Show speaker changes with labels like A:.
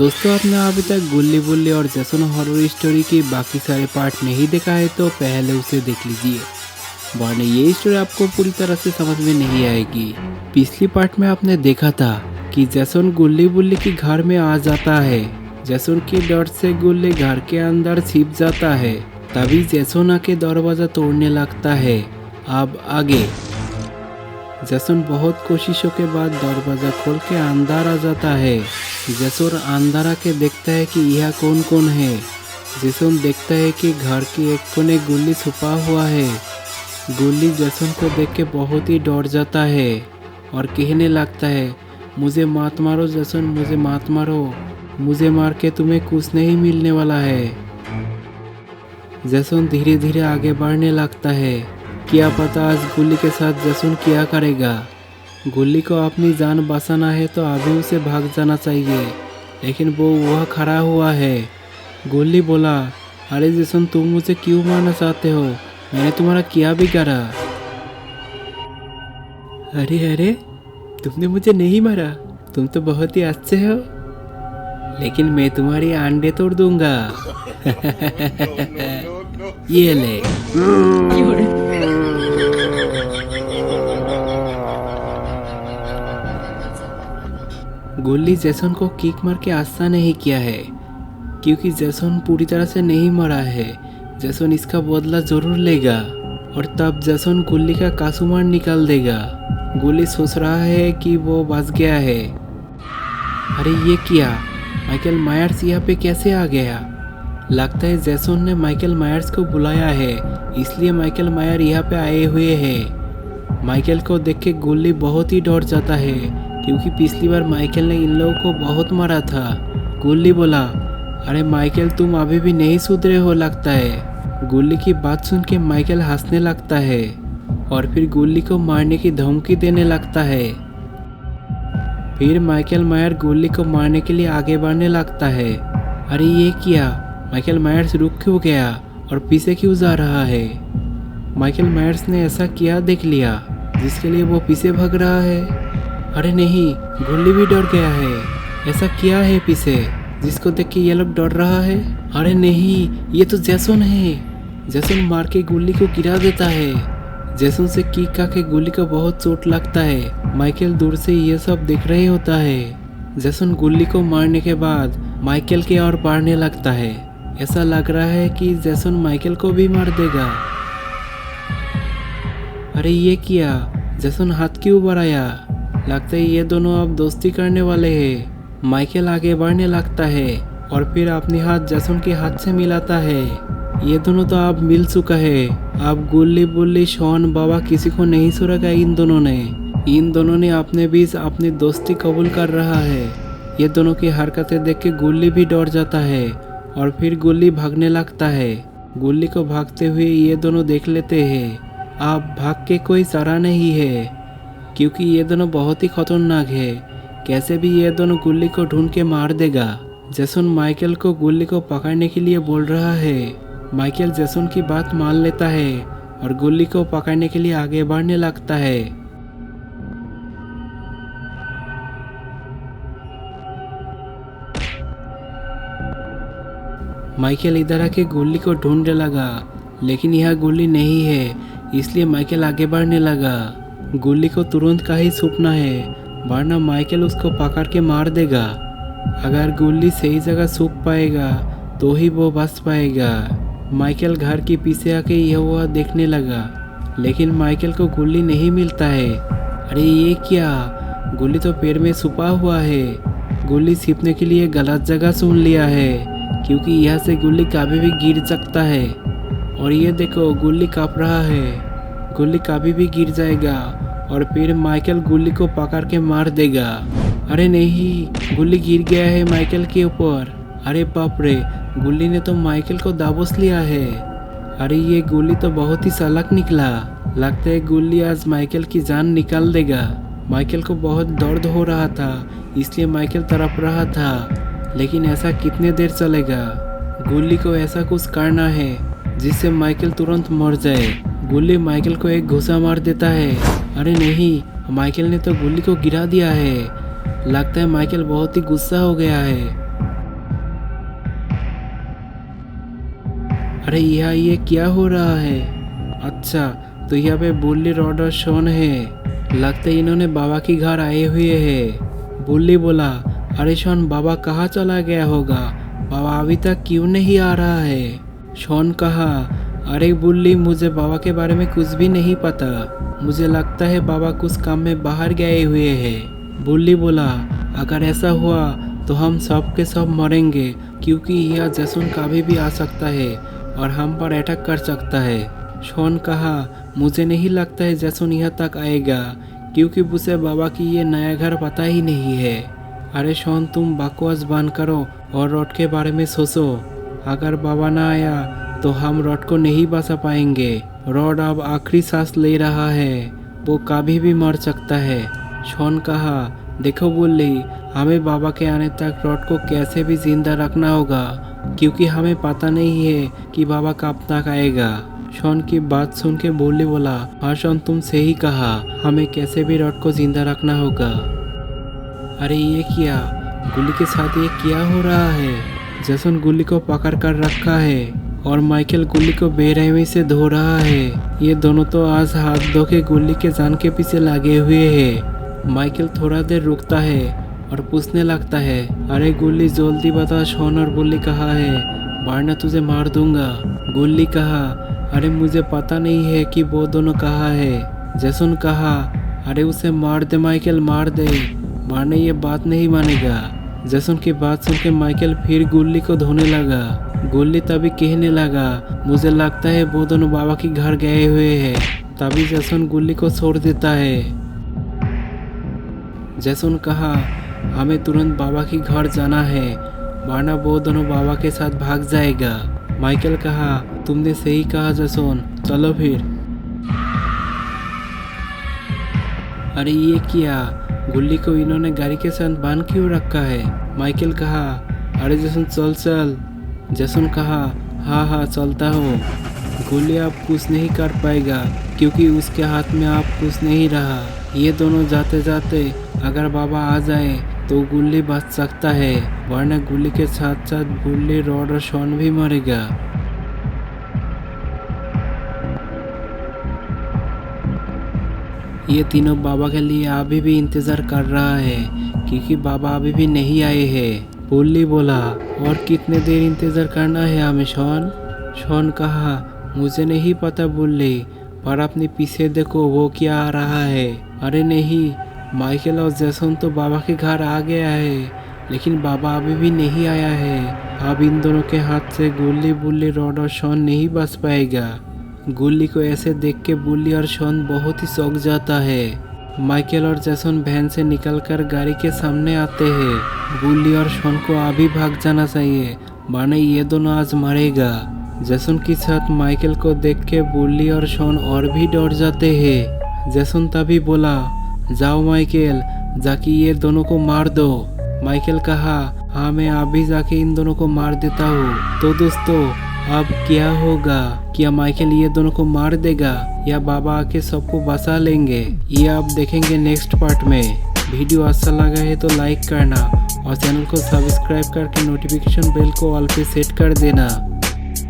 A: दोस्तों, आपने अभी तक गुल्ली बुल्ली और जैसन हॉरर स्टोरी की बाकी सारे पार्ट नहीं देखा है तो पहले उसे देख लीजिए, वरना ये स्टोरी आपको पूरी तरह से समझ में नहीं आएगी। पिछली पार्ट में आपने देखा था कि जैसन गुल्ली बुल्ली के घर में आ जाता है। जैसन के डर से गुल्ली घर के अंदर छिप जाता है। तभी जैसन आके दरवाजा तोड़ने लगता है। अब आगे जैसन बहुत कोशिशों के बाद दरवाजा खोल के अंदर आ जाता है। जैसन अंदर आके देखता है कि यह कौन कौन है। जैसन देखता है कि घर के एक कोने गुल्ली छुपा हुआ है। गुल्ली जैसन को देख के बहुत ही डर जाता है और कहने लगता है, मुझे मात मारो जैसन, मुझे मात मारो, मुझे मार के तुम्हें कुछ नहीं मिलने वाला है। जैसन धीरे धीरे आगे बढ़ने लगता है। क्या पता आज गुल्ली के साथ जैसन क्या करेगा। गुल्ली को अपनी जान बचाना है तो अभी उसे भाग जाना चाहिए, लेकिन वो वह खड़ा हुआ है। गुल्ली बोला, अरे जैसन, तुम मुझे क्यों मारना चाहते हो? मैंने तुम्हारा क्या बिगाड़ा? अरे अरे, तुमने मुझे नहीं मारा, तुम तो बहुत ही अच्छे हो, लेकिन मैं तुम्हारी अंडे तोड़ दूंगा। ये ले। गुल्ली जैसन को किक मार के आशा नहीं किया है, क्योंकि जैसन पूरी तरह से नहीं मरा है। जैसन इसका बदला जरूर लेगा और तब जैसन गुल्ली का कासूमार निकाल देगा। गुल्ली सोच रहा है कि वो बच गया है। अरे ये क्या, माइकल मायर्स यहाँ पे कैसे आ गया? लगता है जैसन ने माइकल मायर्स को बुलाया है, इसलिए माइकल मायर यहाँ पे आए हुए हैं। माइकल को देख के गुल्ली बहुत ही डर जाता है, क्योंकि पिछली बार माइकल ने इन लोगों को बहुत मारा था। गुल्ली बोला, अरे माइकल, तुम अभी भी नहीं सुधरे हो लगता है। गुल्ली की बात सुन के माइकल हंसने लगता है और फिर गुल्ली को मारने की धमकी देने लगता है। फिर माइकल मायर गुल्ली को मारने के लिए आगे बढ़ने लगता है। अरे ये क्या, माइकल मायर्स रुक क्यों गया और पीछे क्यों जा रहा है? माइकल मायर्स ने ऐसा क्या देख लिया जिसके लिए वो पीछे भाग रहा है? अरे नहीं, गुल्ली भी डर गया है। ऐसा क्या है पीछे जिसको देख के ये लोग डर रहा है? अरे नहीं, ये तो जैसन है। जैसन मार के गुल्ली को गिरा देता है। जैसन से किक खा के गुल्ली को बहुत चोट लगता है। माइकल दूर से ये सब देख रहे होता है। जैसन गुल्ली को मारने के बाद माइकल के ओर बढ़ने लगता है। ऐसा लग रहा है कि जैसन माइकल को भी मार देगा। अरे ये क्या, जैसन हाथ क्यों बढ़ाया? लगता है ये दोनों अब दोस्ती करने वाले हैं। माइकल आगे बढ़ने लगता है और फिर अपने हाथ जैसन के हाथ से मिलाता है। ये दोनों तो अब मिल चुका है। अब गुल्ली बुल्ली शॉन बाबा किसी को नहीं छोड़ेगा। इन दोनों ने अपने बीच अपनी दोस्ती कबूल कर रहा है। ये दोनों की हरकतें देख के गुल्ली भी डर जाता है और फिर गुल्ली भागने लगता है। गुल्ली को भागते हुए ये दोनों देख लेते हैं। अब भाग के कोई चारा नहीं है, क्योंकि ये दोनों बहुत ही खतरनाक है। कैसे भी ये दोनों गुल्ली को ढूंढ के मार देगा। जैसन माइकल को गुल्ली को पकड़ने के लिए बोल रहा है। माइकल जैसन की बात मान लेता है और गुल्ली को पकड़ने के लिए आगे बढ़ने लगता है। माइकल इधर आके गुल्ली को ढूंढने लगा, लेकिन यह गुल्ली नहीं है, इसलिए माइकल आगे बढ़ने लगा। गुल्ली को तुरंत कहीं छुपना है, वरना माइकल उसको पकड़ के मार देगा। अगर गुल्ली सही जगह छुप पाएगा तो ही वो बच पाएगा। माइकल घर के पीछे आके यह वह देखने लगा, लेकिन माइकल को गुल्ली नहीं मिलता है। अरे ये क्या, गुल्ली तो पेड़ में छुपा हुआ है। गुल्ली छिपने के लिए गलत जगह चुन लिया है, क्योंकि यहाँ से गुल्ली कभी भी गिर सकता है। और ये देखो, गुल्ली कांप रहा है। गुल्ली कभी भी गिर जाएगा और फिर माइकल गुल्ली को पकड़ के मार देगा। अरे नहीं, गुल्ली गिर गया है माइकल के ऊपर। अरे बाप रे, गुल्ली ने तो माइकल को दबोच लिया है। अरे ये गुल्ली तो बहुत ही चालाक निकला। लगता है गुल्ली आज माइकल की जान निकाल देगा। माइकल को बहुत दर्द हो रहा था, इसलिए माइकल तड़प रहा था, लेकिन ऐसा कितने देर चलेगा? गुल्ली को ऐसा कुछ करना है जिससे माइकल तुरंत मर जाए। गुल्ली माइकल को एक घुसा मार देता है। अरे नहीं, माइकल ने तो गुल्ली को गिरा दिया है। लगता है माइकल बहुत ही गुस्सा हो गया है। अरे यहाँ ये क्या हो रहा है? अच्छा, तो यहाँ पे बुल्ली, रॉड और शॉन है। लगता है इन्होंने बाबा के घर आए हुए हैं। बुल्ली बोला, अरे शॉन, बाबा कहाँ चला गया होगा? बाबा अभी तक क्यों नहीं आ रहा है? शॉन कहा, अरे बुल्ली, मुझे बाबा के बारे में कुछ भी नहीं पता। मुझे लगता है बाबा कुछ काम में बाहर गए हुए हैं। बुल्ली बोला, अगर ऐसा हुआ तो हम सब के सब मरेंगे, क्योंकि यह जैसन कभी भी आ सकता है और हम पर अटैक कर सकता है। शॉन कहा, मुझे नहीं लगता है जैसन यहाँ तक आएगा, क्योंकि उसे बाबा की ये नया घर पता ही नहीं है। अरे शॉन, तुम बकवास बंद करो और रॉड के बारे में सोचो। अगर बाबा ना आया तो हम रॉड को नहीं बचा पाएंगे। रॉड अब आखिरी सांस ले रहा है, वो कभी भी मर सकता है। शॉन कहा, देखो बुल्ली, हमें बाबा के आने तक रॉड को कैसे भी जिंदा रखना होगा, क्योंकि हमें पता नहीं है कि बाबा कब तक आएगा। शॉन की बात सुन के बुल्ली बोला, हाँ शॉन, तुम सही कहा, हमें कैसे भी रॉड को जिंदा रखना होगा। अरे ये क्या, गुल्ली के साथ ये क्या हो रहा है? जैसन गुल्ली को पकड़ कर रखा है और माइकल गुल्ली को बेरहमी से धो रहा है। ये दोनों तो आज हाथ धो के गुल्ली के जान के पीछे लगे हुए हैं। माइकल थोड़ा देर रुकता है और पूछने लगता है, अरे गुल्ली, जल्दी बता, शॉन और बुल्ली कहाँ है, वरना तुझे मार दूंगा। गुल्ली कहा, अरे मुझे पता नहीं है कि वो दोनों कहाँ है। जैसन कहा, अरे उसे मार दे माइकल, मार दे, वरना ये बात नहीं मानेगा। जैसन की बात सुन के माइकल फिर गुल्ली को धोने लगा। गुल्ली तभी कहने लगा, मुझे लगता है वो दोनों बाबा के घर गए हुए हैं। तभी जैसन गुल्ली को छोड़ देता है। जैसन कहा, हमें तुरंत बाबा के घर जाना है, वरना वो दोनों बाबा के साथ भाग जाएगा। माइकल कहा, तुमने सही कहा जैसन, चलो फिर। अरे ये क्या, गुल्ली को इन्होंने गाड़ी के साथ बांध क्यों रखा है? माइकल कहा, अरे जैसन चल चल। जैसन कहा, हाँ हाँ चलता हूँ। गुल्ली अब कुछ नहीं कर पाएगा, क्योंकि उसके हाथ में अब कुछ नहीं रहा। ये दोनों जाते जाते अगर बाबा आ जाए तो गुल्ली बच सकता है, वरना गुल्ली के साथ साथ बुल्ली, रॉड और शॉन भी मरेगा। ये तीनों बाबा के लिए अभी भी इंतजार कर रहा है, क्योंकि बाबा अभी भी नहीं आए हैं। बुल्ली बोला, और कितने देर इंतजार करना है हमें शॉन? शॉन कहा, मुझे नहीं पता बुल्ली, पर अपने पीछे देखो, वो क्या आ रहा है। अरे नहीं, माइकल और जैसन तो बाबा के घर आ गया है, लेकिन बाबा अभी भी नहीं आया है। अब इन दोनों के हाथ से गुल्ली, बुल्ली, रॉड और शॉन नहीं बच पाएगा। गुल्ली को ऐसे देख के बुल्ली और शॉन बहुत ही चौंक जाता है। माइकल और जैसन वैन से निकलकर गाड़ी के सामने आते हैं। बुल्ली और शॉन को अभी भाग जाना चाहिए, वरना ये दोनों आज मरेगा। जैसन के साथ माइकल को देख के बुल्ली और शॉन और भी डर जाते हैं। जैसन तभी बोला, जाओ माइकल, जाके ये दोनों को मार दो। माइकल कहा, हाँ मैं अभी जाके इन दोनों को मार देता हूँ। तो दोस्तों, अब क्या होगा? क्या माइकल ये दोनों को मार देगा या बाबा आके सबको बचा लेंगे? ये आप देखेंगे नेक्स्ट पार्ट में। वीडियो अच्छा लगा है तो लाइक करना और चैनल को सब्सक्राइब करके नोटिफिकेशन बेल को ऑल पे सेट कर देना।